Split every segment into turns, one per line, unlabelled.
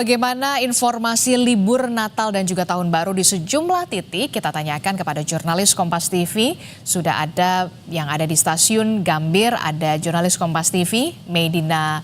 Bagaimana informasi libur Natal dan juga Tahun Baru di sejumlah titik kita tanyakan kepada jurnalis Kompas TV. Sudah ada yang ada di stasiun Gambir, ada jurnalis Kompas TV, Medina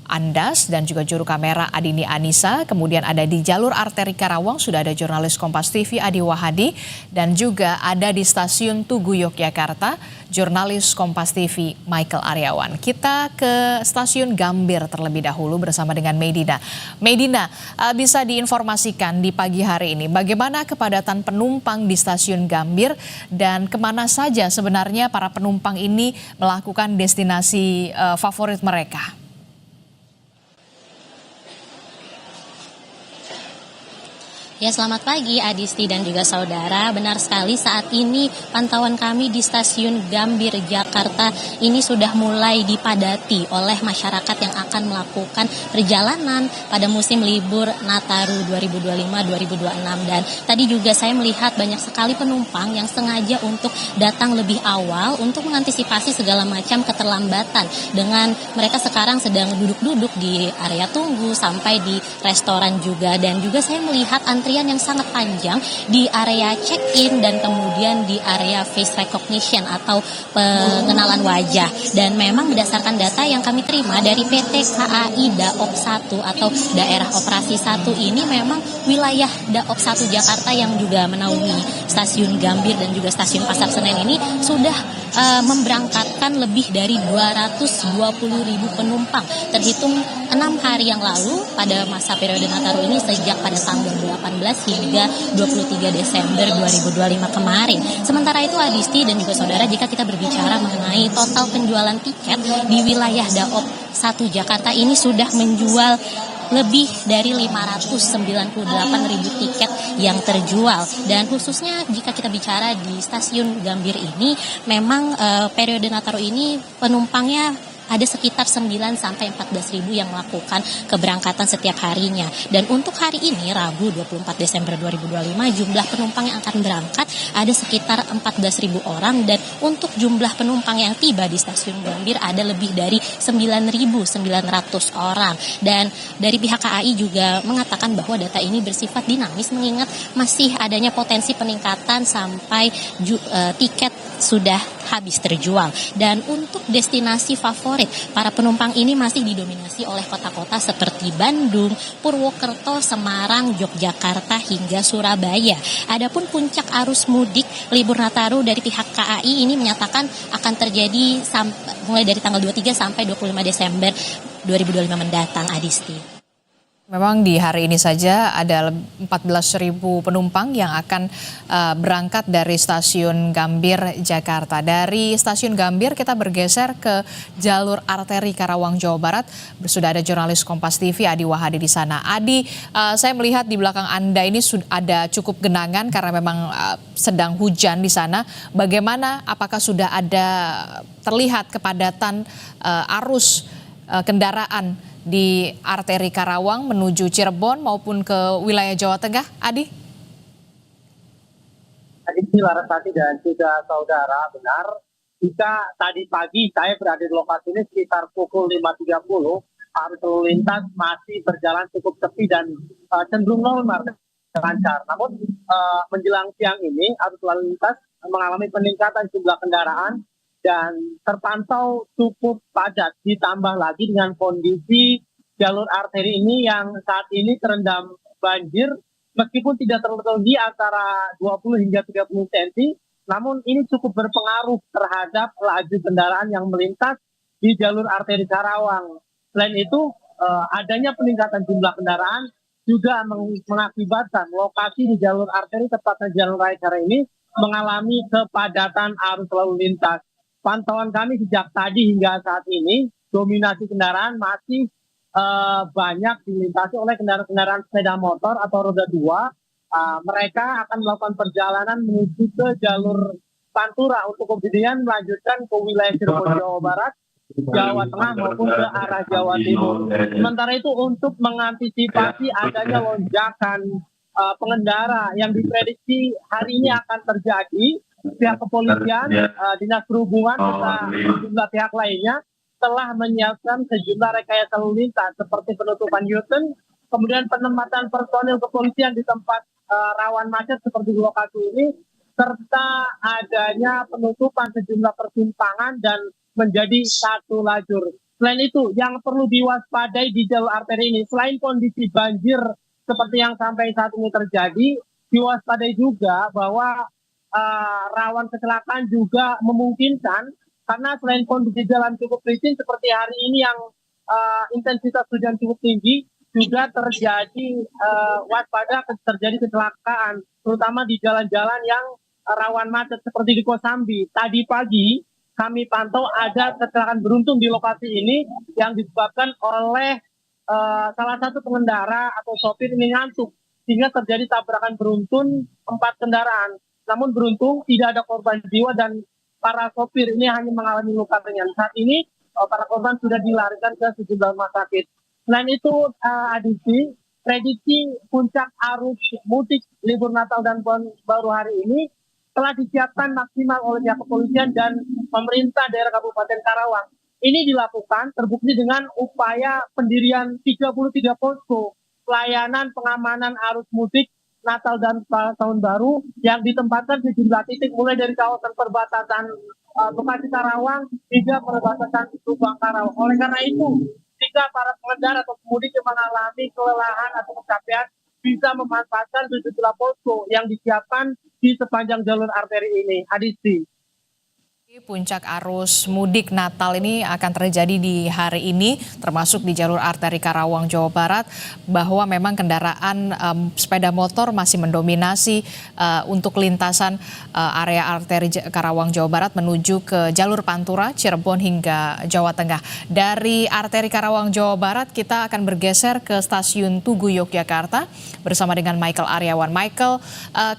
Andas dan juga juru kamera Adini Anissa. Kemudian ada di jalur arteri Karawang sudah ada jurnalis Kompas TV Adi Wahadi. Dan juga ada di stasiun Tugu Yogyakarta, jurnalis Kompas TV Michael Aryawan. Kita ke stasiun Gambir terlebih dahulu bersama dengan Medina. Medina, bisa diinformasikan di pagi hari ini bagaimana kepadatan penumpang di stasiun Gambir dan kemana saja sebenarnya para penumpang ini melakukan destinasi favorit mereka?
Ya, selamat pagi Adisti dan juga saudara. Benar sekali, saat ini pantauan kami di stasiun Gambir Jakarta ini sudah mulai dipadati oleh masyarakat yang akan melakukan perjalanan pada musim libur Nataru 2025-2026. Dan tadi juga saya melihat banyak sekali penumpang yang sengaja untuk datang lebih awal untuk mengantisipasi segala macam keterlambatan. Dengan mereka sekarang sedang duduk-duduk di area tunggu sampai di restoran juga. Dan juga saya melihat antrian yang sangat panjang di area check-in dan kemudian di area face recognition atau pengenalan wajah. Dan memang berdasarkan data yang kami terima dari PT KAI Daop 1 atau Daerah Operasi 1 ini, memang wilayah Daop 1 Jakarta yang juga menaungi stasiun Gambir dan juga stasiun Pasar Senen ini sudah memberangkatkan lebih dari 220.000 penumpang terhitung 6 hari yang lalu pada masa periode Nataru ini, sejak pada tanggal 18 hingga 23 Desember 2025 kemarin. Sementara itu Adisti dan juga saudara, jika kita berbicara mengenai total penjualan tiket di wilayah Daop 1 Jakarta ini sudah menjual lebih dari 598.000 tiket yang terjual. Dan khususnya jika kita bicara di stasiun Gambir ini, memang periode Nataru ini penumpangnya ada sekitar 9 sampai 14.000 yang melakukan keberangkatan setiap harinya. Dan untuk hari ini, Rabu 24 Desember 2025, jumlah penumpang yang akan berangkat ada sekitar 14.000 orang. Dan untuk jumlah penumpang yang tiba di stasiun Gambir ada lebih dari 9.900 orang. Dan dari pihak KAI juga mengatakan bahwa data ini bersifat dinamis, mengingat masih adanya potensi peningkatan sampai tiket sudah habis terjual. Dan untuk destinasi favorit para penumpang ini masih didominasi oleh kota-kota seperti Bandung, Purwokerto, Semarang, Yogyakarta hingga Surabaya. Adapun puncak arus mudik libur Nataru dari pihak KAI ini menyatakan akan terjadi mulai dari tanggal 23 sampai 25 Desember 2025 mendatang, Adisti.
Memang di hari ini saja ada 14.000 penumpang yang akan berangkat dari stasiun Gambir Jakarta. Dari stasiun Gambir kita bergeser ke jalur arteri Karawang Jawa Barat. Sudah ada jurnalis Kompas TV Adi Wahadi di sana. Adi, saya melihat di belakang Anda ini sudah ada cukup genangan karena memang sedang hujan di sana. Bagaimana? Apakah sudah ada terlihat kepadatan arus kendaraan di arteri Karawang menuju Cirebon maupun ke wilayah Jawa Tengah, Adi?
Ini Larasati dan juga saudara, benar. Jika tadi pagi saya berada di lokasi ini sekitar pukul 5.30, arus lalu lintas masih berjalan cukup sepi dan cenderung normal lancar. Namun menjelang siang ini arus lalu lintas mengalami peningkatan jumlah kendaraan dan terpantau cukup padat, ditambah lagi dengan kondisi jalur arteri ini yang saat ini terendam banjir meskipun tidak terlalu tinggi antara 20 hingga 30 cm, namun ini cukup berpengaruh terhadap laju kendaraan yang melintas di jalur arteri Karawang. Selain itu adanya peningkatan jumlah kendaraan juga mengakibatkan lokasi di jalur arteri tepatnya Jalan Raya Karawang ini mengalami kepadatan arus lalu lintas. Pantauan kami sejak tadi hingga saat ini, dominasi kendaraan masih banyak dilintasi oleh kendaraan-kendaraan sepeda motor atau roda 2. Mereka akan melakukan perjalanan menuju ke jalur Pantura untuk kemudian melanjutkan ke wilayah Cirebon Jawa Barat, Jawa Tengah maupun ke arah Jawa Timur. Sementara itu untuk mengantisipasi adanya lonjakan pengendara yang diprediksi hari ini akan terjadi, pihak kepolisian, dinas perhubungan, serta sejumlah pihak lainnya telah menyiapkan sejumlah rekayasa lalu lintas seperti penutupan U-turn kemudian penempatan personil kepolisian di tempat rawan macet seperti di lokasi ini, serta adanya penutupan sejumlah persimpangan dan menjadi satu lajur. Selain itu, yang perlu diwaspadai di jalur arteri ini, selain kondisi banjir seperti yang sampai saat ini terjadi, diwaspadai juga bahwa rawan kecelakaan juga memungkinkan karena selain kondisi jalan cukup licin seperti hari ini yang intensitas hujan cukup tinggi, juga terjadi waspada terjadi kecelakaan, terutama di jalan-jalan yang rawan macet seperti di Kosambi. Tadi pagi kami pantau ada kecelakaan beruntun di lokasi ini yang disebabkan oleh salah satu pengendara atau sopir ini ngantuk sehingga terjadi tabrakan beruntun 4 kendaraan. Namun beruntung tidak ada korban jiwa dan para sopir ini hanya mengalami luka ringan. Saat ini para korban sudah dilarikan ke sejumlah rumah sakit. Selain itu, Adisti, prediksi puncak arus mudik libur Natal dan Tahun Baru hari ini telah disiapkan maksimal oleh pihak kepolisian dan pemerintah daerah Kabupaten Karawang. Ini dilakukan terbukti dengan upaya pendirian 33 posko pelayanan pengamanan arus mudik Natal dan Tahun Baru yang ditempatkan di sejumlah titik mulai dari kawasan perbatasan Bekasi Karawang hingga perbatasan Subang Karawang. Oleh karena itu, jika para pengendara atau pemudik yang mengalami kelelahan atau kecapean bisa memanfaatkan sejumlah posko yang disiapkan di sepanjang jalur arteri ini. Adisti.
Puncak arus mudik Natal ini akan terjadi di hari ini, termasuk di jalur arteri Karawang, Jawa Barat, bahwa memang kendaraan sepeda motor masih mendominasi untuk lintasan area arteri Karawang, Jawa Barat menuju ke jalur Pantura, Cirebon hingga Jawa Tengah. Dari arteri Karawang, Jawa Barat, kita akan bergeser ke stasiun Tugu, Yogyakarta bersama dengan Michael Aryawan. Michael,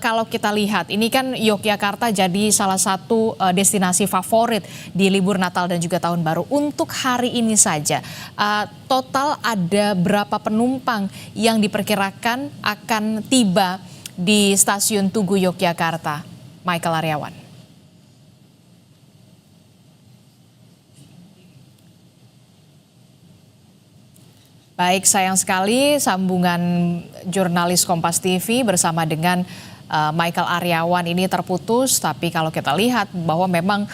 kalau kita lihat, ini kan Yogyakarta jadi salah satu destinasi favorit di libur Natal dan juga Tahun Baru. Untuk hari ini saja, total ada berapa penumpang yang diperkirakan akan tiba di stasiun Tugu Yogyakarta? Michael Aryawan. Baik, sayang sekali sambungan jurnalis Kompas TV bersama dengan Michael Aryawan ini terputus, tapi kalau kita lihat bahwa memang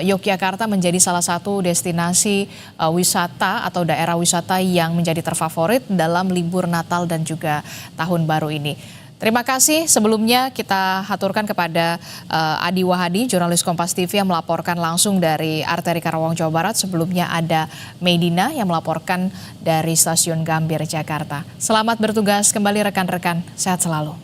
Yogyakarta menjadi salah satu destinasi wisata atau daerah wisata yang menjadi terfavorit dalam libur Natal dan juga Tahun Baru ini. Terima kasih sebelumnya kita haturkan kepada Adi Wahadi, jurnalis Kompas TV yang melaporkan langsung dari arteri Karawang, Jawa Barat. Sebelumnya ada Medina yang melaporkan dari stasiun Gambir, Jakarta. Selamat bertugas kembali rekan-rekan, sehat selalu.